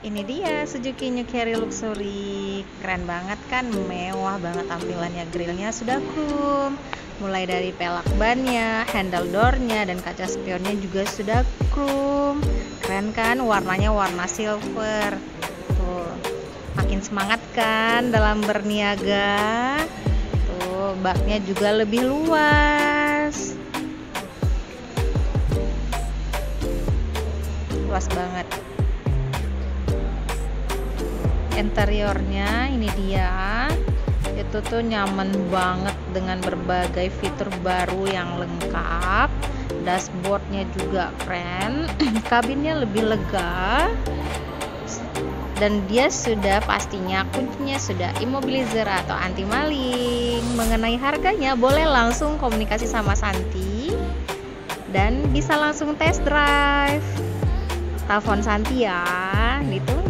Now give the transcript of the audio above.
Ini dia Suzuki New Carry Luxury. Keren banget kan, mewah banget tampilannya. Grillnya sudah chrome, mulai dari pelak bannya, handle doornya, dan kaca spionnya juga sudah chrome. Keren kan, warnanya warna silver. Tuh, makin semangat kan dalam berniaga. Tuh, baknya juga lebih luas. Luas banget. Interiornya ini dia, itu tuh nyaman banget dengan berbagai fitur baru yang lengkap. Dashboardnya juga keren, kabinnya lebih lega, dan dia sudah pastinya kuncinya sudah immobilizer atau anti maling. Mengenai harganya boleh langsung komunikasi sama Santi dan bisa langsung test drive. Telepon Santi ya, ditunggu.